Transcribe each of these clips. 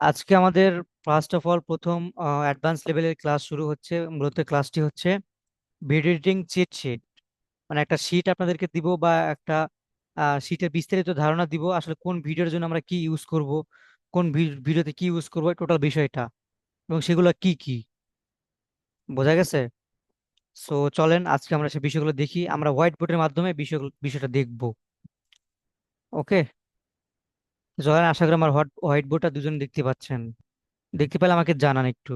আজকে আমাদের first of all প্রথম অ্যাডভান্স লেভেলের ক্লাস শুরু হচ্ছে। মূলত ক্লাসটি হচ্ছে ভিডিও এডিটিং চিট শিট। মানে একটা শিট আপনাদেরকে দিব বা একটা শিটের বিস্তারিত ধারণা দিব, আসলে কোন ভিডিওর জন্য আমরা কি ইউজ করব, কোন ভিডিওতে কি ইউজ করবো, টোটাল বিষয়টা এবং সেগুলো কি কি বোঝা গেছে। সো চলেন আজকে আমরা সেই বিষয়গুলো দেখি, আমরা হোয়াইট বোর্ডের মাধ্যমে বিষয়টা দেখব। ওকে, চলেন, আশা করি আমার হোয়াইট বোর্ডটা দুজন দেখতে পাচ্ছেন। দেখতে পেলে আমাকে জানান একটু।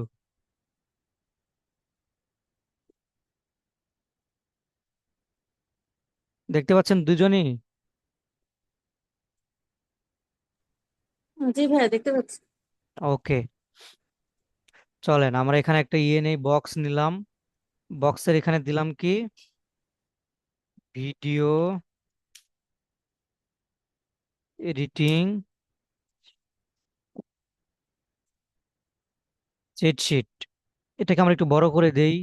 দেখতে পাচ্ছেন দুজনই? জি ভাইয়া, দেখতে পাচ্ছি। ওকে, চলেন আমরা এখানে একটা নেই, বক্স নিলাম। বক্সের এখানে দিলাম কি, ভিডিও এডিটিং চিট শিট। এটাকে আমরা একটু বড় করে দেই,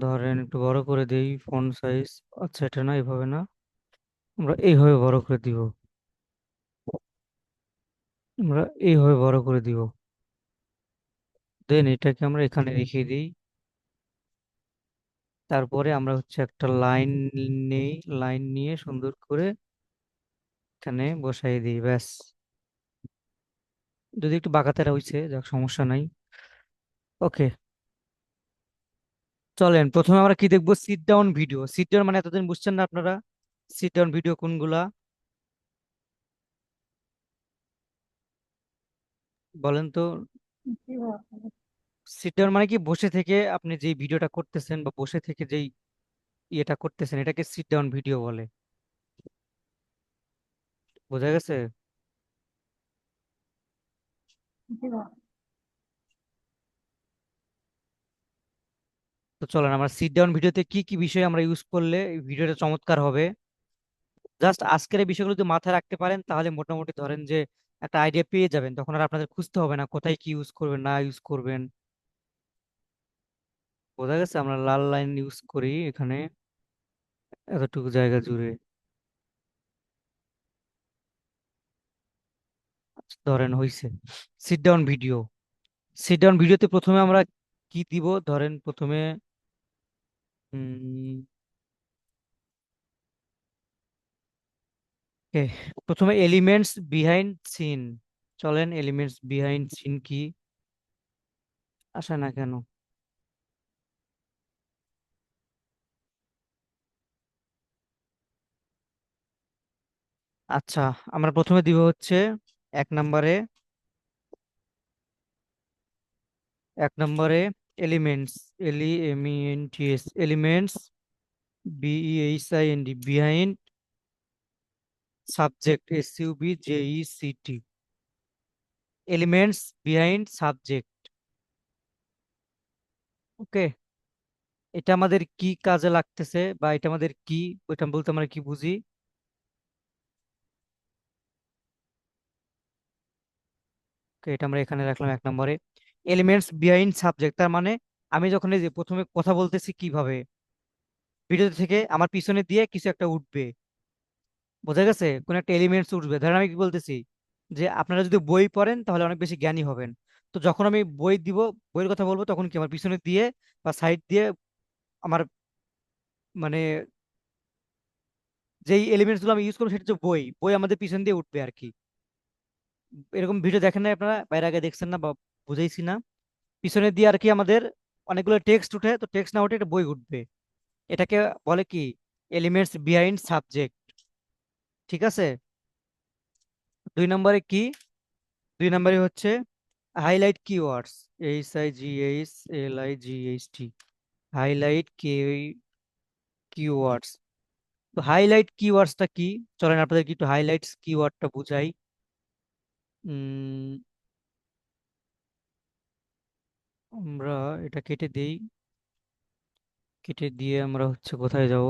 ধরেন একটু বড় করে দেই ফন্ট সাইজ। আচ্ছা, এটা না, এভাবে না, আমরা এইভাবে বড় করে দিব। আমরা এইভাবে বড় করে দিব, দেন এটাকে আমরা এখানে রেখে দিই। তারপরে আমরা হচ্ছে একটা লাইন নেই, লাইন নিয়ে সুন্দর করে এখানে বসাই দিই, ব্যাস। যদি একটু বাঁকাতেরা হইছে, যাক সমস্যা নাই। ওকে, চলেন প্রথমে আমরা কি দেখবো, sit down video. Sit down মানে এতদিন বুঝছেন না আপনারা, সিট ডাউন ভিডিও কোনগুলা বলেন তো। জি ভাইয়া। সিট ডাউন মানে কি, বসে থেকে আপনি যেই ভিডিওটা করতেছেন বা বসে থেকে যেই ইয়েটা করতেছেন, এটাকে সিট ডাউন ভিডিও বলে। বোঝা গেছে? জি ভাইয়া। তো চলেন আমরা সিট ডাউন ভিডিওতে কি কি বিষয় আমরা ইউজ করলে এই ভিডিওটা চমৎকার হবে, জাস্ট আজকের এই বিষয়গুলো যদি মাথায় রাখতে পারেন তাহলে মোটামুটি ধরেন যে একটা আইডিয়া পেয়ে যাবেন, তখন আর আপনাদের খুঁজতে হবে না কোথায় কি ইউজ করবেন না ইউজ করবেন। বোঝা গেছে? আমরা লাল লাইন ইউজ করি এখানে এতটুকু জায়গা জুড়ে। আচ্ছা, ধরেন হইছে sit down video. Sit down ভিডিওতে প্রথমে আমরা কি দিব, ধরেন প্রথমে উম, এ, প্রথমে এলিমেন্টস বিহাইন্ড সিন। চলেন এলিমেন্টস বিহাইন্ড সিন কি, আসে না কেন? আচ্ছা, আমরা প্রথমে দিব হচ্ছে এক নম্বরে, এক নম্বরে elements, এলিএমইএনটিএস, elements বিইএইচআইএনডি, behind subject, SUBJECT, elements behind subject. ওকে, এটা আমাদের কি কাজে লাগতেছে বা এটা আমাদের কি, ওইটা বলতে আমরা কি বুঝি। Okay, এটা আমরা এখানে রাখলাম এক নম্বরে। এলিমেন্টস বিহাইন্ড সাবজেক্ট তার মানে আমি যখন এই যে প্রথমে কথা বলতেছি কিভাবে, ভিডিও থেকে আমার পিছনে দিয়ে কিছু একটা উঠবে। বোঝা গেছে? কোন একটা এলিমেন্টস উঠবে। ধরেন আমি কি বলতেছি, যে আপনারা যদি বই পড়েন তাহলে অনেক বেশি জ্ঞানী হবেন। তো যখন আমি বই দিব, বইয়ের কথা বলবো, তখন কি আমার পিছনে দিয়ে বা সাইড দিয়ে আমার মানে যেই এলিমেন্টস গুলো আমি ইউজ করবো সেটা হচ্ছে বই, বই আমাদের পিছন দিয়ে উঠবে আর কি। এরকম ভিডিও দেখেন না আপনারা, বাইরে আগে দেখছেন না বা বুঝাইছি না? পিছনে দিয়ে আর কি আমাদের অনেকগুলো টেক্সট উঠে, তো টেক্সট না উঠে একটা বই উঠবে। এটাকে বলে কি, এলিমেন্টস বিহাইন্ড সাবজেক্ট। ঠিক আছে? দুই নম্বরে কি, দুই নম্বরে হচ্ছে highlight keywords, HIGHLIGHT, highlight keywords. তো হাইলাইট কিওয়ার্ডসটা কি, চলেন আপনাদেরকে একটু হাইলাইটস কিওয়ার্ডটা বুঝাই। উম, আমরা এটা কেটে দেই, কেটে দিয়ে আমরা হচ্ছে কোথায় যাব,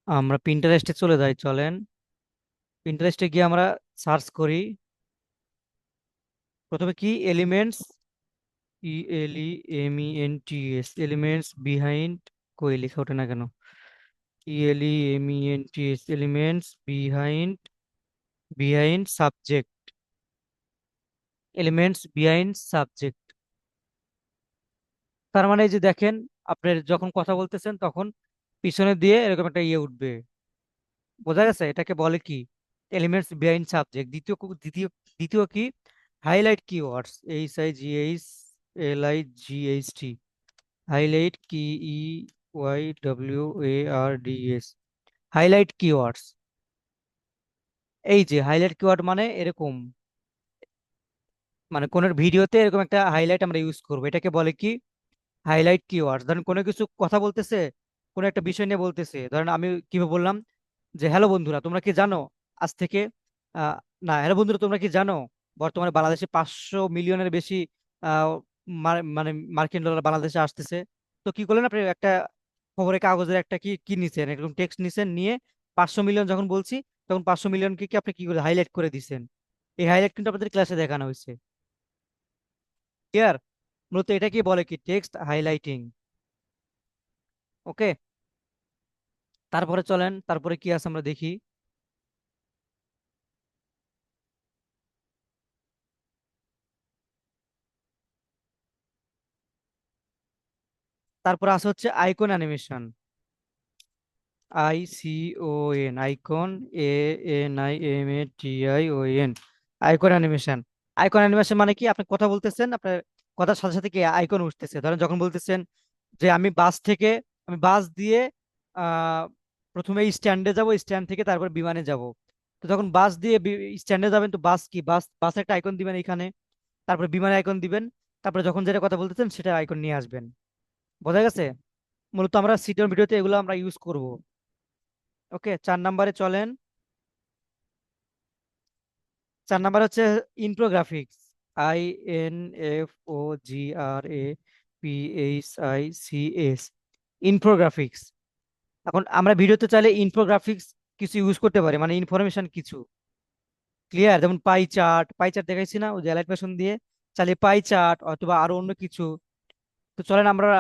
আমরা পিন্টারেস্টে চলে যাই। চলেন পিন্টারেস্টে গিয়ে আমরা সার্চ করি প্রথমে কি, এলিমেন্টস, ELEMENTS, এলিমেন্টস বিহাইন্ড, কই লেখা ওঠে না কেন, ELEMENTS, elements behind subject, elements behind subject. তার মানে এই যে দেখেন, আপনার যখন কথা বলতেছেন তখন পিছনে দিয়ে এরকম একটা ইয়ে উঠবে। বোঝা গেছে? এটাকে বলে কি? Elements behind subject. দ্বিতীয় কি? Highlight keywords, HIGHLIGHT, highlight, KEYWARDS, highlight keywords. এই যে হাইলাইট কিওয়ার্ড মানে এরকম, মানে কোন ভিডিওতে এরকম একটা হাইলাইট আমরা ইউজ করবো, এটাকে বলে কি? Highlight keyword. ধরেন কোনো কিছু কথা বলতেছে, কোনো একটা বিষয় নিয়ে বলতেছে, ধরেন আমি কিভাবে বললাম যে হ্যালো বন্ধুরা তোমরা কি জানো আজ থেকে আহ, না, হ্যালো বন্ধুরা তোমরা কি জানো বর্তমানে বাংলাদেশে 500 মিলিয়নের বেশি আহ, মানে মার্কিন ডলার বাংলাদেশে আসতেছে। তো কি করলেন আপনি? একটা খবরের কাগজের একটা কি কি নিছেন, এরকম টেক্সট নিছেন, নিয়ে 500 মিলিয়ন যখন বলছি তখন 500 মিলিয়নকে কি আপনি কি করে হাইলাইট করে দিছেন। এই হাইলাইট কিন্তু আপনাদের ক্লাসে দেখানো হয়েছে। ক্লিয়ার? মূলত এটাকে বলে কি? Text highlighting. ওকে, তারপরে চলেন, তারপরে কি আছে আমরা দেখি। তারপরে আছে হচ্ছে icon animation. ICON, icon, ANIMATION, icon animation. Icon animation মানে কি? আপনি কথা বলতেছেন, আপনার কথার সাথে সাথে কি আইকন উঠতেছে। ধরেন যখন বলতেছেন যে আমি বাস দিয়ে আহ প্রথমে স্ট্যান্ডে যাব, স্ট্যান্ড থেকে তারপর বিমানে যাব। তো তখন বাস দিয়ে স্ট্যান্ডে যাবেন, তো বাস কি, বাসে একটা আইকন দিবেন এখানে, তারপরে বিমানে আইকন দিবেন, তারপরে যখন যেটা কথা বলতেছেন সেটা আইকন নিয়ে আসবেন। বোঝা গেছে? মূলত আমরা সিটির ভিডিওতে এগুলো আমরা ইউজ করব। ওকে, 4 নম্বরে চলেন। 4 নম্বর হচ্ছে ইনফোগ্রাফিক্স। INFOGRAPHICS, infographics. এখন আমরা ভিডিওতে চাইলে ইনফোগ্রাফিক্স কিছু ইউজ করতে পারি, মানে ইনফরমেশন কিছু। ক্লিয়ার? যেমন পাই চার্ট দেখাইছি না ওই যে অ্যালাইট পেশন দিয়ে, চাইলে পাই চার্ট অথবা আরো অন্য কিছু। তো চলেন আমরা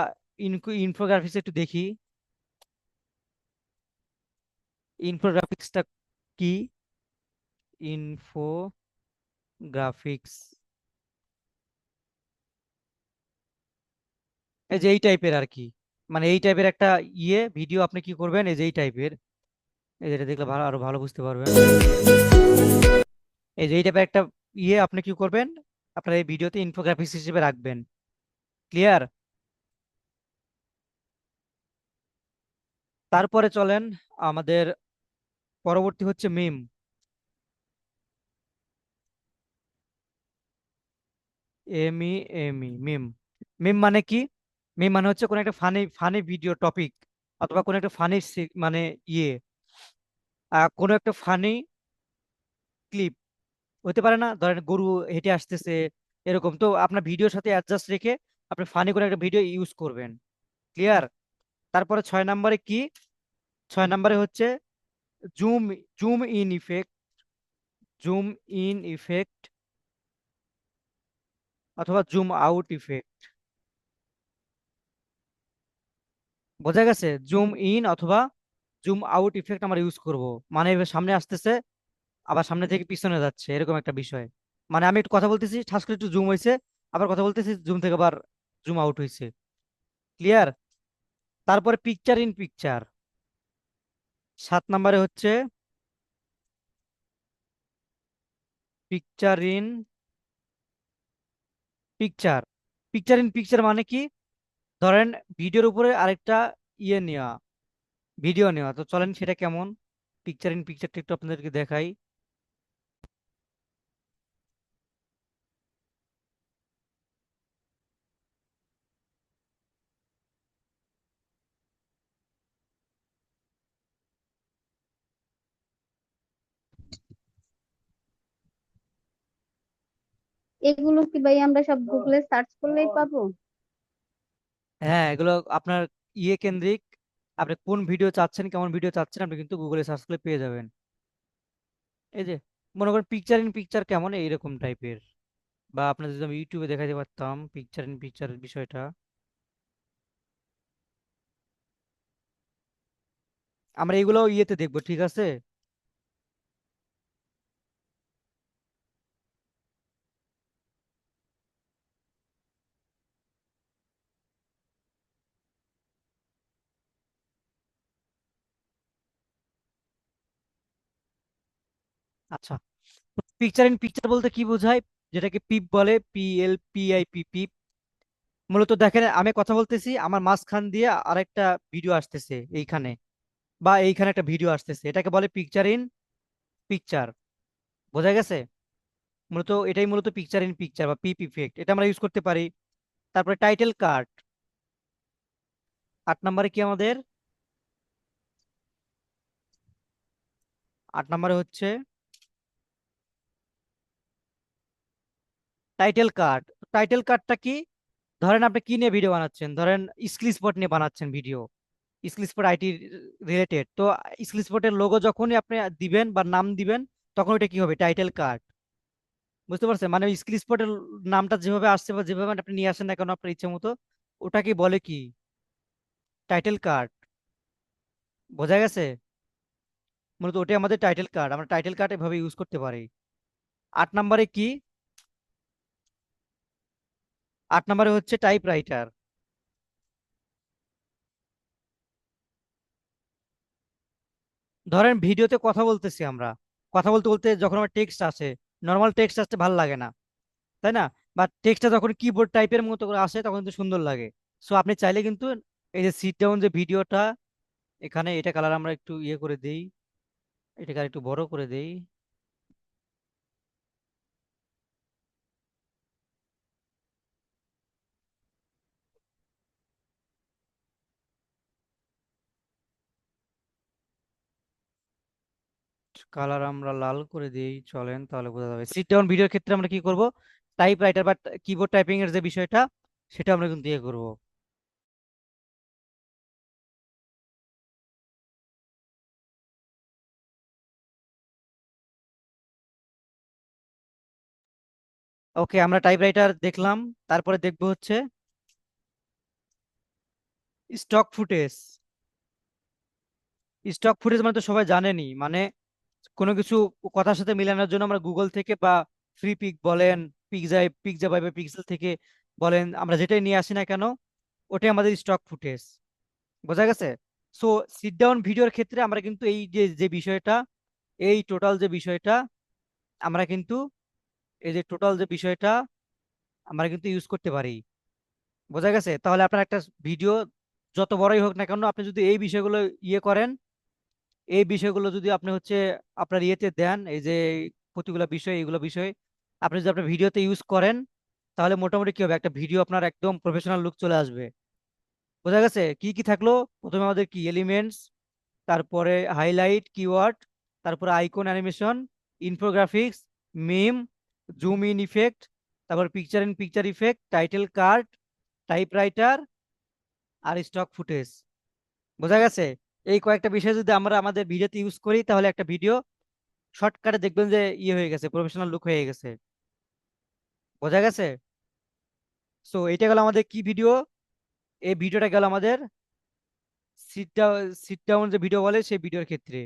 ইনফোগ্রাফিক্স একটু দেখি। ইনফোগ্রাফিক্সটা কি? ইনফোগ্রাফিক্স এই যে এই টাইপের আর কি, মানে এই টাইপের একটা ভিডিও আপনি কি করবেন, এই যে এই টাইপের, এই যেটা দেখলে ভালো, আরো ভালো বুঝতে পারবেন। এই যে এই টাইপের একটা আপনি কি করবেন, আপনার এই ভিডিওতে ইনফোগ্রাফিক্স হিসেবে রাখবেন। ক্লিয়ার? তারপরে চলেন আমাদের পরবর্তী হচ্ছে মিম। মিম। মিম মানে কি? মিম মানে হচ্ছে কোন একটা ফানি ফানি ভিডিও টপিক, অথবা কোন একটা ফানি মানে ইয়ে কোন একটা ফানি ক্লিপ হতে পারে না? ধরেন গরু হেঁটে আসতেছে, এরকম তো আপনার ভিডিওর সাথে অ্যাডজাস্ট রেখে আপনি ফানি করে একটা ভিডিও ইউজ করবেন। ক্লিয়ার? তারপরে 6 নম্বরে কি? 6 নম্বরে হচ্ছে zoom zoom in effect, zoom in effect অথবা জুম আউট ইফেক্ট। বোঝা গেছে? জুম ইন অথবা জুম আউট ইফেক্ট আমরা ইউজ করব, মানে এবার সামনে আসতেছে আবার সামনে থেকে পিছনে যাচ্ছে, এরকম একটা বিষয়। মানে আমি একটু কথা বলতেছি, ঠাস করে একটু জুম হয়েছে, আবার কথা বলতেছি, জুম থেকে আবার জুম আউট হয়েছে। ক্লিয়ার? তারপরে পিকচার ইন পিকচার। 7 নম্বরে হচ্ছে picture in picture. Picture in picture মানে কি? ধরেন ভিডিওর উপরে আরেকটা নেওয়া, ভিডিও নেওয়া। তো চলেন সেটা কেমন, পিকচার ইন পিকচারটা একটু আপনাদেরকে দেখাই। এগুলো কি ভাই আমরা সব গুগলে সার্চ করলেই পাবো? হ্যাঁ, এগুলো আপনার কেন্দ্রিক, আপনি কোন ভিডিও চাচ্ছেন, কেমন ভিডিও চাচ্ছেন, আপনি কিন্তু গুগলে সার্চ করলে পেয়ে যাবেন। এই যে মনে করেন পিকচার ইন পিকচার কেমন, এইরকম টাইপের। বা আপনার যদি আমি ইউটিউবে দেখাতে পারতাম পিকচার ইন পিকচারের বিষয়টা। আমরা এগুলো ইয়েতে দেখবো, ঠিক আছে। আচ্ছা, পিকচার ইন পিকচার বলতে কি বোঝায়? যেটাকে পিপ বলে, PLPIP, পিপ। মূলত দেখেন, আমি কথা বলতেছি, আমার মাঝখান দিয়ে আরেকটা ভিডিও আসতেছে এইখানে, বা এইখানে একটা ভিডিও আসতেছে, এটাকে বলে পিকচার ইন পিকচার। বোঝা গেছে? মূলত এটাই মূলত পিকচার ইন পিকচার বা পিপ ইফেক্ট, এটা আমরা ইউজ করতে পারি। তারপরে টাইটেল কার্ড, 8 নম্বরে কি আমাদের? 8 নম্বরে হচ্ছে টাইটেল কার্ড। টাইটেল কার্ডটা কি? ধরেন আপনি কি নিয়ে ভিডিও বানাচ্ছেন, ধরেন স্কিল স্পট নিয়ে বানাচ্ছেন video, skill spot IT related. তো স্কিল স্পটের লোগো যখনই আপনি দিবেন বা নাম দিবেন, তখন ওটা কি হবে? Title card. বুঝতে পারছেন? মানে ওই স্কিল স্পটের নামটা যেভাবে আসছে বা যেভাবে আপনি নিয়ে আসেন না কেন আপনার ইচ্ছে মতো, ওটাকে বলে কি? Title card. বোঝা গেছে? মূলত ওটাই আমাদের টাইটেল কার্ড, আমরা টাইটেল কার্ড এভাবে ইউজ করতে পারি। 8 নম্বরে কি? 8 নম্বরে হচ্ছে টাইপ রাইটার। ধরেন ভিডিওতে কথা বলতেছি আমরা, কথা বলতে বলতে যখন আমার টেক্সট আসে, নর্মাল টেক্সট আসতে ভালো লাগে না, তাই না? বা টেক্সটটা যখন কিবোর্ড টাইপের মতো করে আসে তখন কিন্তু সুন্দর লাগে। সো আপনি চাইলে কিন্তু এই যে সিট ডাউন যে ভিডিওটা, এখানে এটা কালার আমরা একটু ইয়ে করে দেই, এটাকে আর একটু বড় করে দেই। কালার আমরা লাল করে দিই, চলেন, তাহলে বোঝা যাবে। সিট ডাউন ভিডিওর ক্ষেত্রে আমরা কি করব? টাইপ রাইটার বা কিবোর্ড টাইপিং এর যে বিষয়টা, সেটা আমরা কিন্তু ইয়ে করব। ওকে, আমরা টাইপ রাইটার দেখলাম। তারপরে দেখবো হচ্ছে স্টক ফুটেজ। স্টক ফুটেজ মানে তো সবাই জানেনই, মানে কোনো কিছু কথার সাথে মিলানোর জন্য আমরা গুগল থেকে বা ফ্রি পিক বলেন, পিকজা বা পিক্সেল থেকে বলেন, আমরা যেটাই নিয়ে আসি না কেন, ওটাই আমাদের স্টক ফুটেজ। বোঝা গেছে? সো সিট ডাউন ভিডিওর ক্ষেত্রে আমরা কিন্তু এই যে যে বিষয়টা, এই টোটাল যে বিষয়টা, আমরা কিন্তু এই যে টোটাল যে বিষয়টা আমরা কিন্তু ইউজ করতে পারি। বোঝা গেছে? তাহলে আপনার একটা ভিডিও যত বড়ই হোক না কেন, আপনি যদি এই বিষয়গুলো ইয়ে করেন, এই বিষয়গুলো যদি আপনি হচ্ছে আপনার ইয়েতে দেন, এই যে প্রতিগুলা বিষয়, এইগুলো বিষয় আপনি যদি আপনার ভিডিওতে ইউজ করেন, তাহলে মোটামুটি কি হবে? একটা ভিডিও আপনার একদম প্রফেশনাল লুক চলে আসবে। বোঝা গেছে? কি কি থাকলো? প্রথমে আমাদের কি এলিমেন্টস, তারপরে হাইলাইট কিওয়ার্ড, তারপরে icon animation, infographics, meme, zoom in effect, তারপর picture in picture effect, title card, typewriter, আর স্টক ফুটেজ। বোঝা গেছে? এই কয়েকটা বিষয় যদি আমরা আমাদের ভিডিওতে ইউজ করি, তাহলে একটা ভিডিও শর্টকাটে দেখবেন যে ইয়ে হয়ে গেছে, প্রফেশনাল লুক হয়ে গেছে। বোঝা গেছে? সো এটা গেল আমাদের কি ভিডিও? এই ভিডিওটা গেল আমাদের সিট ডাউন যে ভিডিও বলে সেই ভিডিওর ক্ষেত্রে।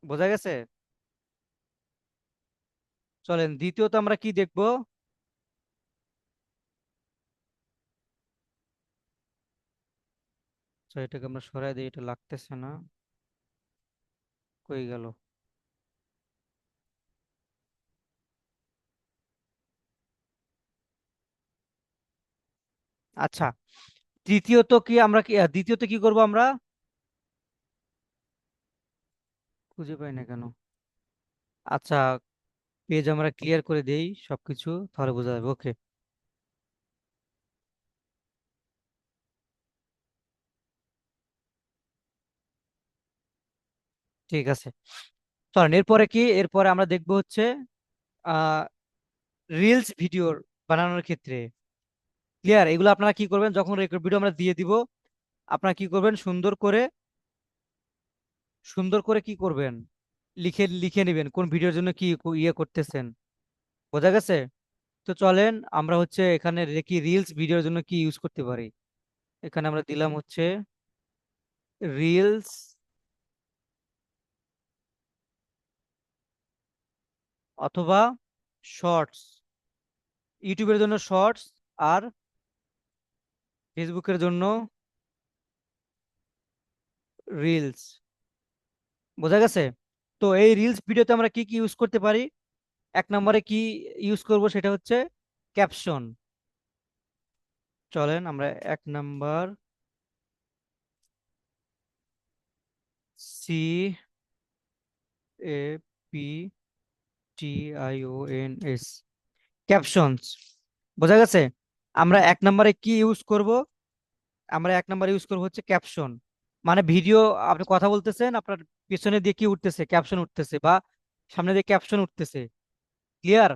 বোঝা গেছে? চলেন দ্বিতীয়ত আমরা কি দেখবো। তো এটাকে আমরা সরাই দিই, এটা লাগতেছে না। কই গেল? আচ্ছা, দ্বিতীয়ত কি করব আমরা? খুঁজে পাই না কেন? আচ্ছা, পেজ আমরা ক্লিয়ার করে দেই সবকিছু, তাহলে বোঝা যাবে। ওকে, ঠিক আছে। চলেন এরপরে কি, এরপরে আমরা দেখবো হচ্ছে আহ রিলস ভিডিও বানানোর ক্ষেত্রে। ক্লিয়ার? এগুলো আপনারা কি করবেন, যখন রেকর্ড ভিডিও আমরা দিয়ে দিব, আপনারা কি করবেন, সুন্দর করে কি করবেন, লিখে লিখে নেবেন কোন ভিডিওর জন্য কি ইয়ে করতেছেন। বোঝা গেছে? তো চলেন আমরা হচ্ছে এখানে দেখি রিলস ভিডিওর জন্য কি ইউজ করতে পারি। এখানে আমরা দিলাম হচ্ছে রিলস, অথবা শর্টস, ইউটিউবের জন্য শর্টস আর ফেসবুকের জন্য রিলস। বোঝা গেছে? তো এই রিলস ভিডিওতে আমরা কি কি ইউজ করতে পারি? এক নম্বরে কি ইউজ করব সেটা হচ্ছে ক্যাপশন। চলেন আমরা এক নাম্বার CAPTIONS, ক্যাপশনস। বোঝা গেছে? আমরা এক নম্বরে কি ইউজ করব? আমরা এক নম্বরে ইউজ করব হচ্ছে ক্যাপশন। মানে ভিডিও, আপনি কথা বলতেছেন, আপনার পিছনে দিয়ে কি উঠতেছে? ক্যাপশন উঠতেছে, বা সামনে দিয়ে ক্যাপশন উঠতেছে। ক্লিয়ার?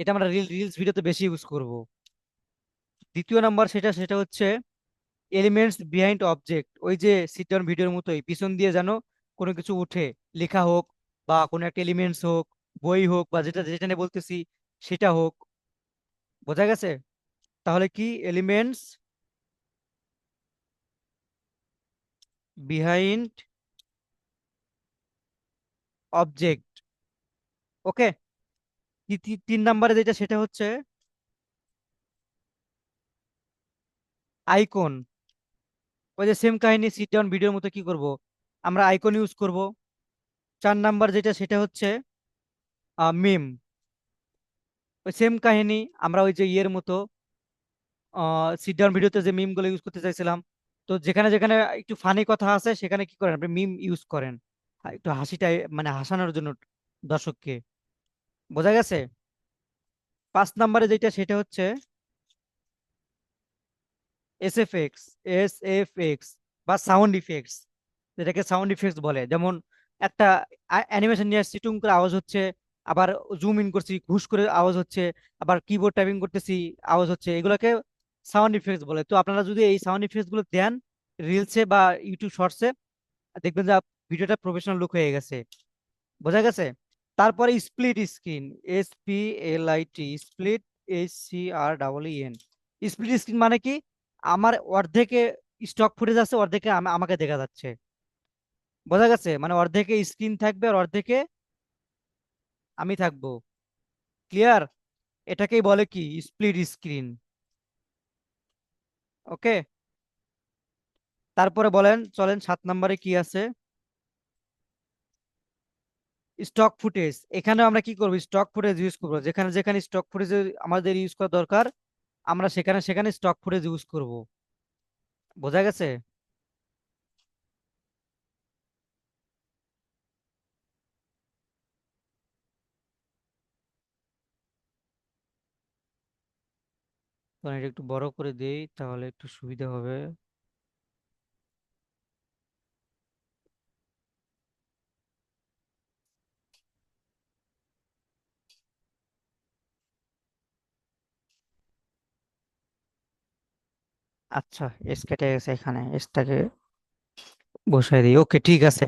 এটা আমরা রিলস ভিডিওতে বেশি ইউজ করব। দ্বিতীয় নাম্বার সেটা সেটা হচ্ছে এলিমেন্টস বিহাইন্ড অবজেক্ট। ওই যে সিট ডাউন ভিডিওর মতোই পিছন দিয়ে যেন কোনো কিছু উঠে, লেখা হোক বা কোনো একটা এলিমেন্টস হোক, বই হোক, বা যেটা যেটা নিয়ে বলতেছি সেটা হোক। বোঝা গেছে? তাহলে কি এলিমেন্টস বিহাইন্ড অবজেক্ট। ওকে। তিন নাম্বারে যেটা সেটা হচ্ছে আইকন। ওই যে সেম কাহিনী সিট ডাউন ভিডিওর মতো কি করব? আমরা আইকন ইউজ করব। চার নাম্বার যেটা সেটা হচ্ছে মিম। ওই সেম কাহিনী, আমরা ওই যে ইয়ের মতো সিট ডাউন ভিডিওতে যে মিম গুলো ইউজ করতে চাইছিলাম, তো যেখানে যেখানে একটু ফানি কথা আছে সেখানে কি করেন আপনি? মিম ইউজ করেন, একটু হাসিটাই মানে হাসানোর জন্য দর্শককে। বোঝা গেছে? পাঁচ নাম্বারে যেটা সেটা হচ্ছে SFX, SFX বা সাউন্ড ইফেক্টস, যেটাকে সাউন্ড ইফেক্টস বলে। যেমন একটা অ্যানিমেশন নিয়ে আসছি, টুং করে আওয়াজ হচ্ছে, আবার জুম ইন করছি ঘুষ করে আওয়াজ হচ্ছে, আবার কিবোর্ড টাইপিং করতেছি আওয়াজ হচ্ছে, এগুলোকে সাউন্ড ইফেক্টস বলে। তো আপনারা যদি এই সাউন্ড ইফেক্টস গুলো দেন রিলসে বা ইউটিউব শর্টসে, দেখবেন যে ভিডিওটা প্রফেশনাল লুক হয়ে গেছে। বোঝা গেছে? তারপরে split screen, SPLIT, split, SCREEN। Split screen মানে কি? আমার অর্ধেকে স্টক ফুটেজ আছে, অর্ধেকে আমাকে দেখা যাচ্ছে। বোঝা গেছে? মানে অর্ধেকে স্ক্রিন থাকবে আর অর্ধেকে আমি থাকবো। ক্লিয়ার? এটাকেই বলে কি স্প্লিট স্ক্রিন। ওকে। তারপরে বলেন, চলেন সাত নম্বরে কি আছে? Stock footage. এখানে আমরা কি করবো? স্টক ফুটেজ ইউজ করবো। যেখানে যেখানে স্টক ফুটেজ আমাদের ইউজ করা দরকার, আমরা সেখানে সেখানে স্টক ফুটেজ ইউজ করব। বোঝা গেছে? তো এটা একটু বড় করে দেই তাহলে একটু সুবিধা হবে। আচ্ছা, এস কেটে গেছে, এখানে এসটাকে বসাই দিই। ওকে, ঠিক আছে।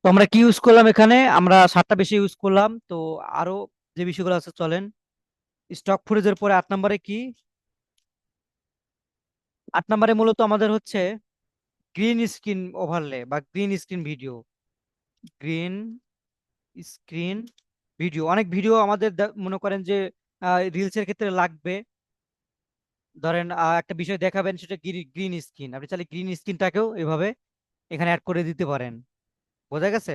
তো আমরা কি ইউজ করলাম এখানে? আমরা সাতটা বেশি ইউজ করলাম তো। আরো যে বিষয়গুলো আছে চলেন। স্টক ফুটেজের পরে আট নম্বরে কি? আট নম্বরে মূলত আমাদের হচ্ছে গ্রিন স্ক্রিন ওভারলে বা green screen video. Green screen video, অনেক ভিডিও আমাদের মনে করেন যে রিলসের ক্ষেত্রে লাগবে। ধরেন একটা বিষয় দেখাবেন, সেটা গ্রিন স্ক্রিন, আপনি চাইলে গ্রিন স্ক্রিনটাকেও এভাবে এখানে অ্যাড করে দিতে পারেন। বোঝা গেছে?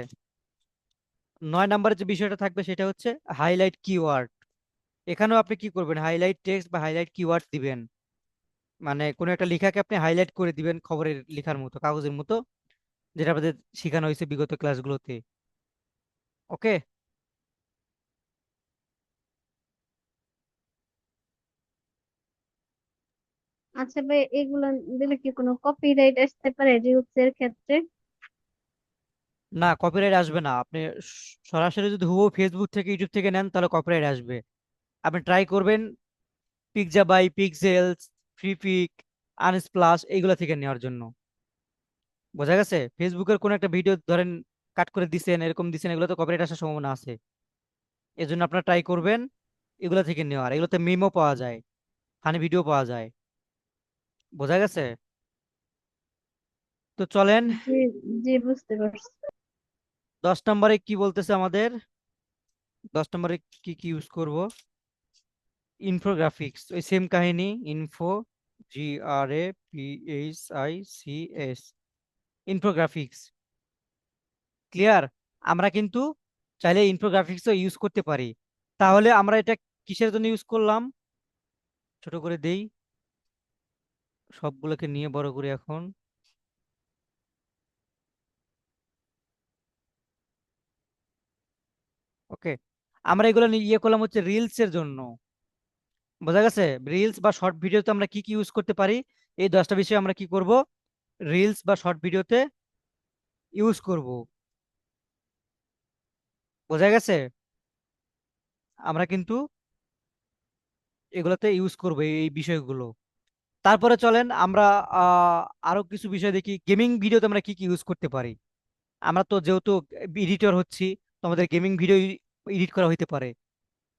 নয় নম্বরের যে বিষয়টা থাকবে সেটা হচ্ছে হাইলাইট কিওয়ার্ড। এখানেও আপনি কি করবেন? হাইলাইট টেক্সট বা হাইলাইট কিওয়ার্ড দিবেন। মানে কোনো একটা লেখাকে আপনি হাইলাইট করে দিবেন খবরের লেখার মতো, কাগজের মতো, যেটা আমাদের শেখানো হয়েছে বিগত ক্লাসগুলোতে। ওকে। আচ্ছা ভাই, এগুলো দিলে কি কোনো কপিরাইট আসতে পারে রিলস এর ক্ষেত্রে? না, কপিরাইট আসবে না। আপনি সরাসরি যদি হুবহু ফেসবুক থেকে ইউটিউব থেকে নেন তাহলে কপিরাইট আসবে। আপনি ট্রাই করবেন পিকজাবাই, পিক্সেলস, ফ্রিপিক, আনস্প্লাশ এইগুলো থেকে নেওয়ার জন্য। বোঝা গেছে? ফেসবুকের কোন একটা ভিডিও ধরেন কাট করে দিছেন, এরকম দিছেন, এগুলো তো কপিরাইট আসার সম্ভাবনা আছে। এজন্য আপনারা ট্রাই করবেন এগুলো থেকে নেওয়ার। এগুলোতে মিমও পাওয়া যায়, ফানি ভিডিও পাওয়া যায়। বোঝা গেছে? তো চলেন জি, জি বুঝতে পারছি। 10 নম্বরে কি বলতেছে আমাদের? 10 নম্বরে কি কি ইউজ করব? ইনফোগ্রাফিক্স, ওই সেম কাহিনী। Info, GRAPHICS, infographics. ক্লিয়ার? আমরা কিন্তু চাইলে ইনফোগ্রাফিক্সও ইউজ করতে পারি। তাহলে আমরা এটা কিসের জন্য ইউজ করলাম? ছোট করে দেই, সবগুলোকে নিয়ে বড় করে এখন। ওকে, আমরা এগুলো নিয়ে ইয়ে করলাম হচ্ছে রিলস এর জন্য। বোঝা গেছে? রিলস বা শর্ট ভিডিওতে আমরা কি কি ইউজ করতে পারি, এই 10টা বিষয় আমরা কি করব, রিলস বা শর্ট ভিডিওতে ইউজ করব। বোঝা গেছে? আমরা কিন্তু এগুলোতে ইউজ করব এই বিষয়গুলো। তারপরে চলেন আমরা আহ আরো কিছু বিষয় দেখি। গেমিং ভিডিওতে আমরা কি কি ইউজ করতে পারি? আমরা তো যেহেতু এডিটর হচ্ছি, তো আমাদের গেমিং ভিডিও এডিট করা হইতে পারে।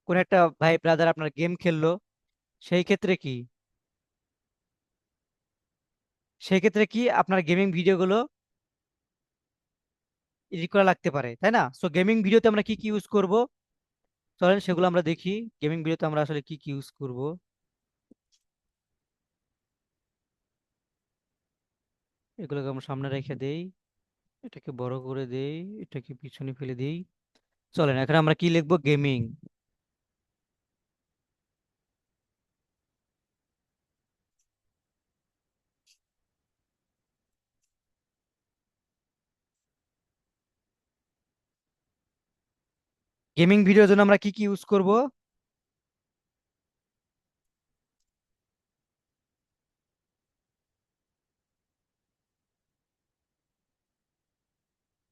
কোন একটা ভাই ব্রাদার আপনার গেম খেললো, সেই ক্ষেত্রে কি সেই ক্ষেত্রে কি আপনার গেমিং ভিডিওগুলো এডিট করা লাগতে পারে, তাই না? সো গেমিং ভিডিওতে আমরা কি কি ইউজ করব, চলেন সেগুলো আমরা দেখি। গেমিং ভিডিওতে আমরা আসলে কি কি ইউজ করব, এগুলোকে আমরা সামনে রেখে দেই, এটাকে বড় করে দেই, এটাকে পিছনে ফেলে দেই। চলেন এখানে আমরা কি লিখবো, গেমিং। গেমিং ভিডিওর জন্য আমরা কি কি ইউজ করব?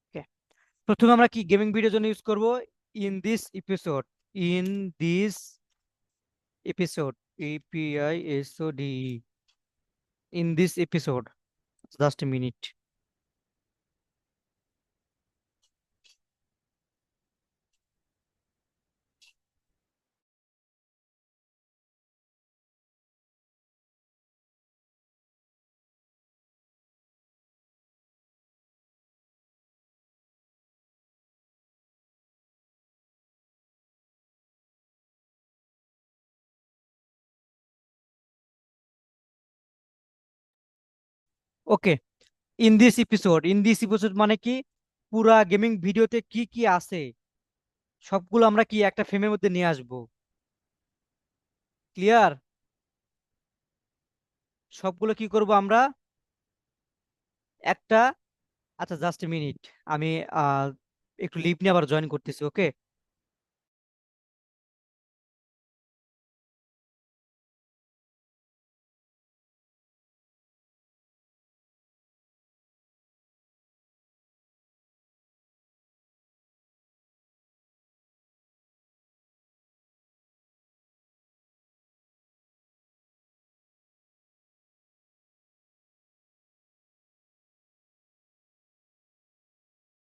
Okay, প্রথমে আমরা কি গেমিং ভিডিওর জন্য ইউজ করব? In this episode, in this episode, EPISODE, in this episode. Just a minute. Okay, in this episode, in this episode মানে কি, পুরা গেমিং ভিডিওতে কি কি আছে সবগুলো আমরা কি একটা ফ্রেমের মধ্যে নিয়ে আসবো। ক্লিয়ার? সবগুলো কি করব আমরা একটা, আচ্ছা জাস্ট এ মিনিট, আমি আহ একটু লিভ নিয়ে আবার জয়েন করতেছি। ওকে।